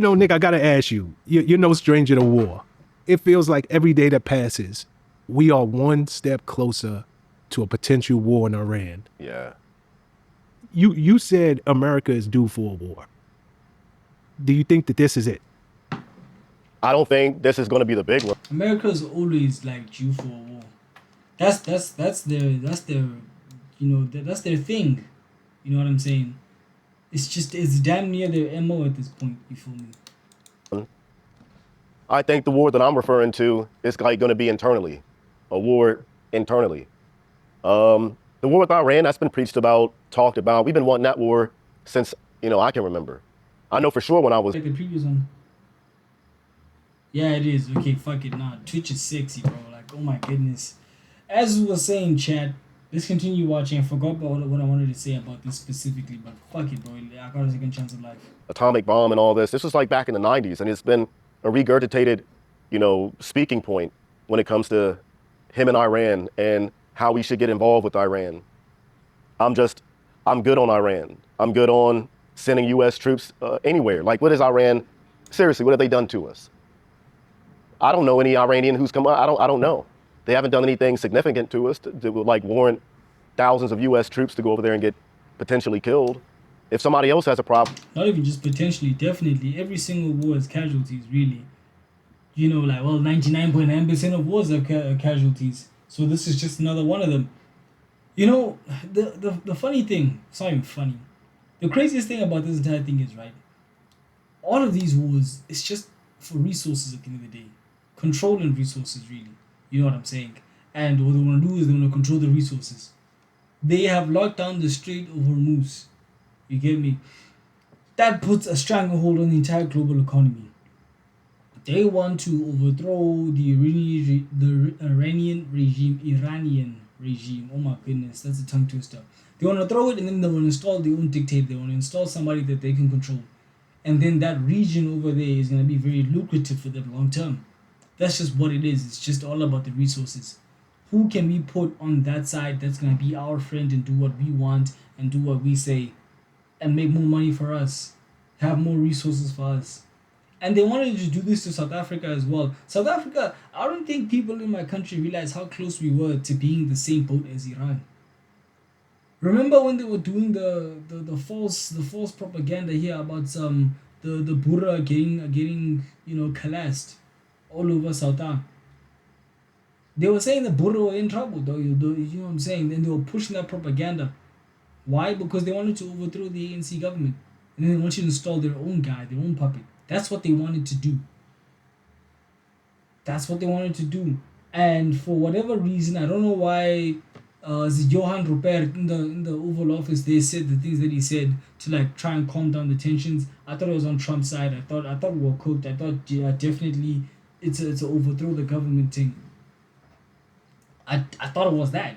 Nick, I gotta ask you. You're no stranger to war. It feels like every day that passes, we are one step closer to a potential war in Iran. Yeah. You said America is due for a war. Do you think that this is it? I don't think this is going to be the big one. America's always like due for a war. That's their that's their thing. You know what I'm saying? It's damn near their MO at this point, you feel me? I think the war that I'm referring to is like going to be internally, a war internally. The war with Iran, that's been preached about, talked about. We've been wanting that war since, I can remember. I know for sure when I was. Like the previous one. Yeah, it is. Okay, fuck it. Nah, Twitch is sexy, bro. Like, oh my goodness. As we were saying, chat, let's continue watching. I forgot about what I wanted to say about this specifically, but fuck it, bro. I got a second chance of life. Atomic bomb and all this. This was like back in the 90s, and it's been a regurgitated, speaking point when it comes to him and Iran and how we should get involved with Iran. I'm good on Iran. I'm good on sending U.S. troops anywhere. Like, what is Iran? Seriously, what have they done to us? I don't know any Iranian who's come. I don't know. They haven't done anything significant to us that would like warrant thousands of U.S. troops to go over there and get potentially killed. If somebody else has a problem, not even just potentially, definitely every single war has casualties. Really, 99.9% of wars have casualties. So this is just another one of them. The funny thing, it's not even funny. The craziest thing about this entire thing is, right, all of these wars, it's just for resources at the end of the day. Controlling resources, really. You know what I'm saying? And what they want to do is they want to control the resources. They have locked down the Strait of Hormuz. You get me? That puts a stranglehold on the entire global economy. They want to overthrow the Iranian regime. Oh my goodness, that's a tongue twister. They want to throw it and then they want to install their own dictator. They want to install somebody that they can control. And then that region over there is going to be very lucrative for them long term. That's just what it is. It's just all about the resources. Who can we put on that side that's going to be our friend and do what we want and do what we say and make more money for us, have more resources for us? And they wanted to do this to South Africa as well. South Africa, I don't think people in my country realize how close we were to being the same boat as Iran. Remember when they were doing the false propaganda here about the Burra getting collapsed all over South. They were saying the Burra were in trouble, though. You know what I'm saying? Then they were pushing that propaganda. Why? Because they wanted to overthrow the ANC government, and then they wanted to install their own guy, their own puppet. That's what they wanted to do. That's what they wanted to do. And for whatever reason, I don't know why Johan Rupert in the Oval Office, they said the things that he said to like try and calm down the tensions. I thought it was on Trump's side. I thought we were cooked. I thought definitely it's a overthrow the government thing. I thought it was that.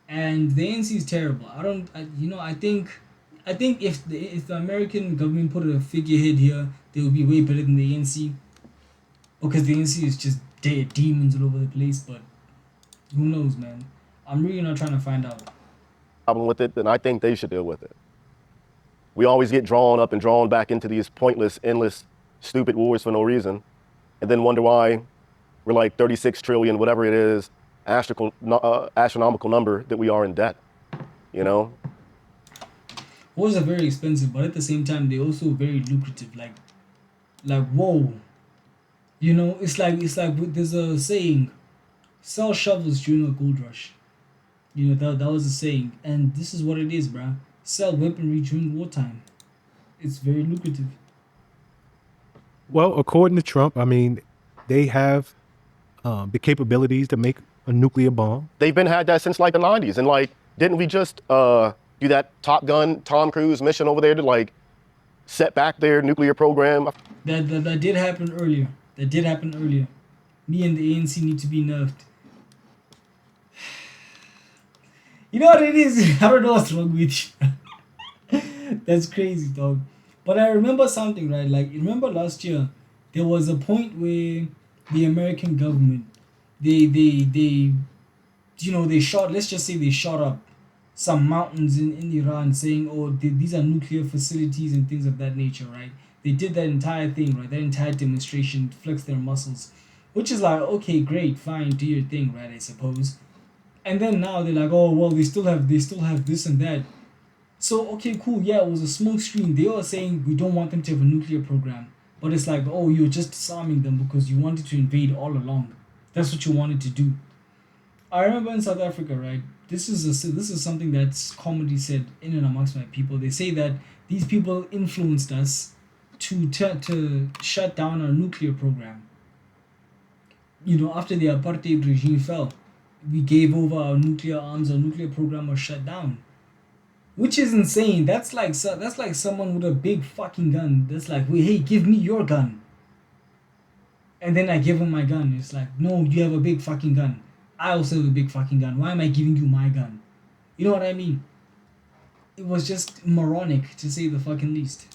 And the ANC is terrible. I think if the American government put a figurehead here, they would be way better than the ANC. Because the ANC is just dead demons all over the place, but who knows, man? I'm really not trying to find out. Problem with it, then I think they should deal with it. We always get drawn up and drawn back into these pointless, endless, stupid wars for no reason, and then wonder why we're like 36 trillion, whatever it is, astronomical number that we are in debt. Wars are very expensive, but at the same time, they're also very lucrative. Like whoa, it's like there's a saying, sell shovels during a gold rush. That was a saying, and this is what it is, bruh. Sell weaponry during wartime. It's very lucrative. Well, according to Trump, I mean, they have the capabilities to make a nuclear bomb. They've had that since like the 90s, and like, didn't we just do that Top Gun Tom Cruise mission over there to like set back their nuclear program? That did happen earlier. Me and the ANC need to be nerfed. You know what it is? I don't know what's wrong with you. That's crazy, dog. But I remember something, right? Like, remember last year, there was a point where the American government, they shot, let's just say they shot up some mountains in Iran saying, oh, these are nuclear facilities and things of that nature, right? They did that entire thing, right? That entire demonstration, flex their muscles, which is like, okay, great, fine, do your thing, right? I suppose. And then now they're like, oh well, they still have this and that. So okay, cool, yeah, it was a smoke screen. They were saying we don't want them to have a nuclear program, but it's like, oh, you're just disarming them because you wanted to invade all along. That's what you wanted to do. I remember in South Africa, right? This is something that's commonly said in and amongst my people. They say that these people influenced us to shut down our nuclear program. After the apartheid regime fell, we gave over our nuclear arms. Our nuclear program was shut down, which is insane. That's like someone with a big fucking gun. That's like, wait, hey, give me your gun, and then I give him my gun. It's like, no, you have a big fucking gun. I also have a big fucking gun. Why am I giving you my gun? You know what I mean? It was just moronic, to say the fucking least.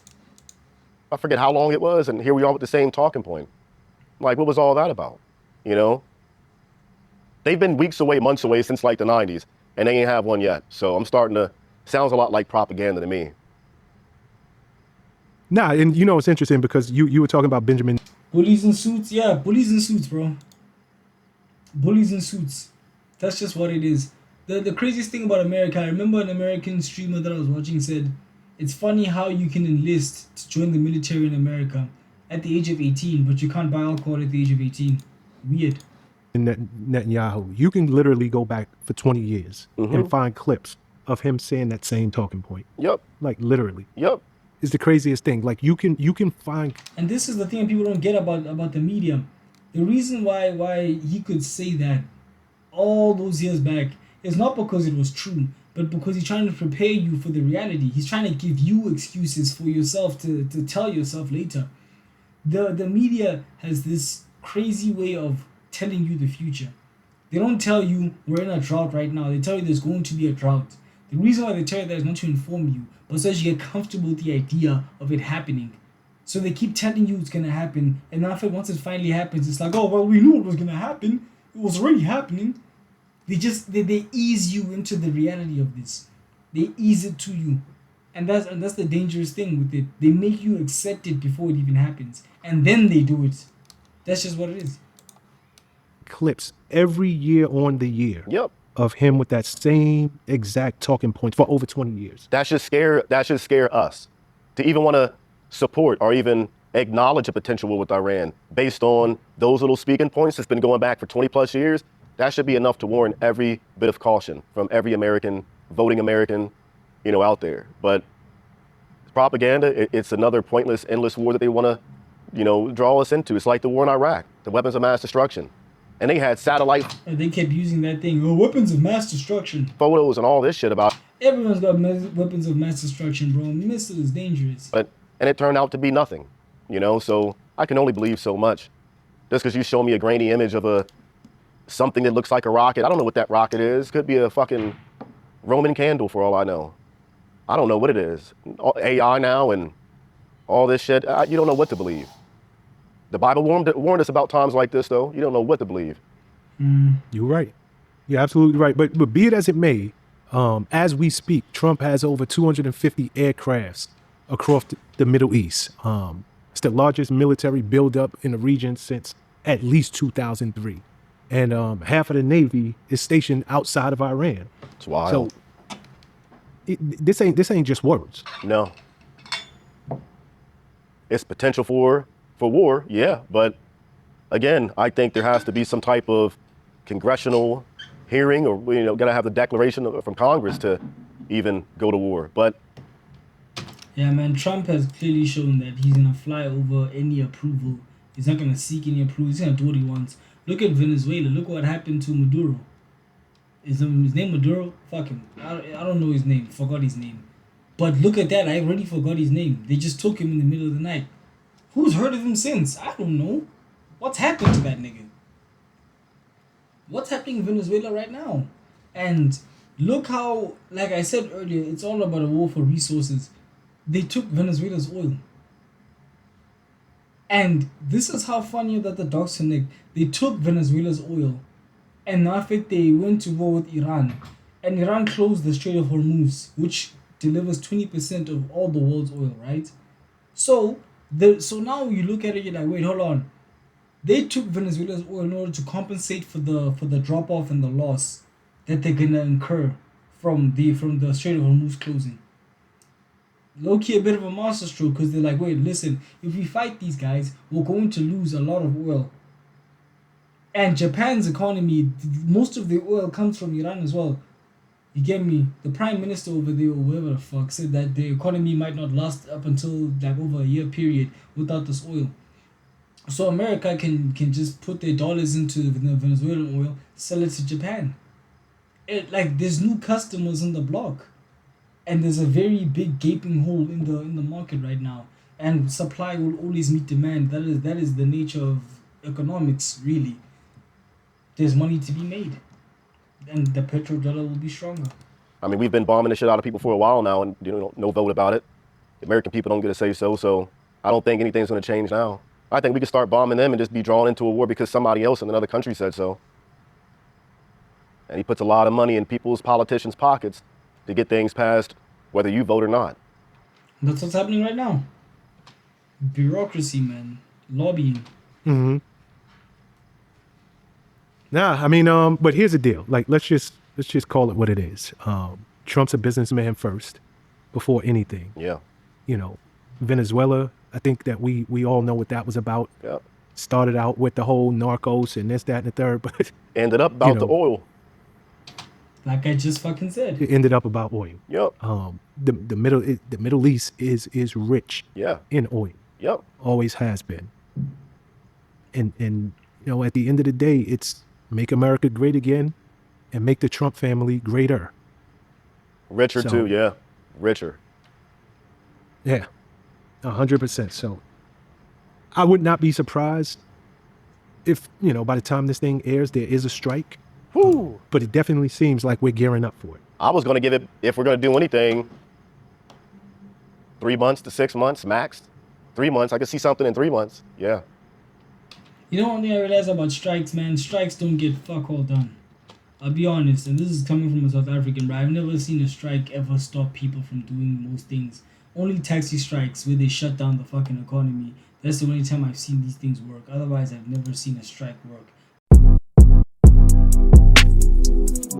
I forget how long it was, and here we are with the same talking point. Like, what was all that about? You know? They've been weeks away, months away since like the 90s, and they ain't have one yet. So I'm starting to, sounds a lot like propaganda to me. Nah, and it's interesting because you were talking about Benjamin. Bullies in suits, yeah, bullies in suits, bro. Bullies in suits. That's just what it is. The craziest thing about America, I remember an American streamer that I was watching said, it's funny how you can enlist to join the military in America at the age of 18, but you can't buy alcohol at the age of 18. Weird. Netanyahu, you can literally go back for 20 years and find clips of him saying that same talking point. Yep. Like literally. Yep. It's the craziest thing. Like you can find. And this is the thing people don't get about the media. The reason why he could say that all those years back is not because it was true, but because he's trying to prepare you for the reality. He's trying to give you excuses for yourself to tell yourself later. The media has this crazy way of telling you the future. They don't tell you we're in a drought right now. They tell you there's going to be a drought. The reason why they tell you that is not to inform you, but so that you get comfortable with the idea of it happening. So they keep telling you it's gonna happen, and after once it finally happens, it's like, oh well, we knew it was gonna happen. It was already happening. They ease you into the reality of this. They ease it to you, and that's the dangerous thing with it. They make you accept it before it even happens, and then they do it. That's just what it is. Clips every year on the year. Yep. Of him with that same exact talking point for over 20 years. That should scare us to even want to support or even acknowledge a potential war with Iran based on those little speaking points that's been going back for 20 plus years. That should be enough to warrant every bit of caution from every American, voting American, out there. But propaganda, it's another pointless, endless war that they want to, draw us into. It's like the war in Iraq, the weapons of mass destruction. And they had satellite. And they kept using that thing, weapons of mass destruction. Photos and all this shit about. Everyone's got weapons of mass destruction, bro. Missile is dangerous. And it turned out to be nothing, So I can only believe so much. Just because you show me a grainy image of something that looks like a rocket. I don't know what that rocket is. Could be a fucking Roman candle for all I know. I don't know what it is. AI now and all this shit. You don't know what to believe. The Bible warned us about times like this, though. You don't know what to believe. You're right. You're absolutely right. But be it as it may, as we speak, Trump has over 250 aircrafts across the Middle East. It's the largest military buildup in the region since at least 2003. And half of the Navy is stationed outside of Iran. It's wild. So this ain't just words. No. It's potential for war, yeah. But again, I think there has to be some type of congressional hearing or, gotta have the declaration from Congress to even go to war. But yeah, man, Trump has clearly shown that he's gonna fly over any approval. He's not gonna seek any approval. He's gonna do what he wants. Look at Venezuela. Look what happened to Maduro. Is his name Maduro? Fuck him. I don't know his name. Forgot his name. But look at that. I already forgot his name. They just took him in the middle of the night. Who's heard of him since? I don't know. What's happened to that nigga? What's happening in Venezuela right now? And look how, like I said earlier, it's all about a war for resources. They took Venezuela's oil. And this is how funny that the dogs connect. They took Venezuela's oil. And after they went to war with Iran. And Iran closed the Strait of Hormuz, which delivers 20% of all the world's oil, right? So So now you look at it, you're like, wait, hold on. They took Venezuela's oil in order to compensate for the drop off and the loss that they're gonna incur from the Strait of Hormuz closing. Low key a bit of a masterstroke because they're like, wait, listen, if we fight these guys, we're going to lose a lot of oil. And Japan's economy, most of the oil comes from Iran as well. You get me? The prime minister over there, or whoever the fuck, said that the economy might not last up until like over a year period without this oil. So America can just put their dollars into the Venezuelan oil, sell it to Japan. Like there's new customers in the block, and there's a very big gaping hole in the market right now. And supply will always meet demand. That is the nature of economics, really. There's money to be made, and the petrodollar will be stronger. I mean, we've been bombing the shit out of people for a while now, and no vote about it. The American people don't get a say so. So I don't think anything's going to change now. I think we can start bombing them and just be drawn into a war because somebody else in another country said so. And he puts a lot of money in people's politicians' pockets to get things passed, whether you vote or not. That's what's happening right now. Bureaucracy, man, lobbying. Mm-hmm. Nah, I mean, but here's the deal. Like, let's just call it what it is. Trump's a businessman first, before anything. Yeah. You know, Venezuela. I think that we all know what that was about. Yeah. Started out with the whole narcos and this, that, and the third, but Ended up about the oil. Like I just fucking said. it ended up about oil. Yep. The Middle East is rich. Yeah. In oil. Yep. Always has been. And at the end of the day, it's make America great again, and make the Trump family greater. Richer too, yeah. Richer. Yeah, 100%. So I would not be surprised if, by the time this thing airs, there is a strike. Whew. But it definitely seems like we're gearing up for it. I was going to give it, if we're going to do anything, 3 months to 6 months max. 3 months. I could see something in 3 months. Yeah. You know, one thing I realized about strikes, man, strikes don't get fuck all done. I'll be honest, and this is coming from a South African, but I've never seen a strike ever stop people from doing most things. Only taxi strikes where they shut down the fucking economy. That's the only time I've seen these things work. Otherwise, I've never seen a strike work.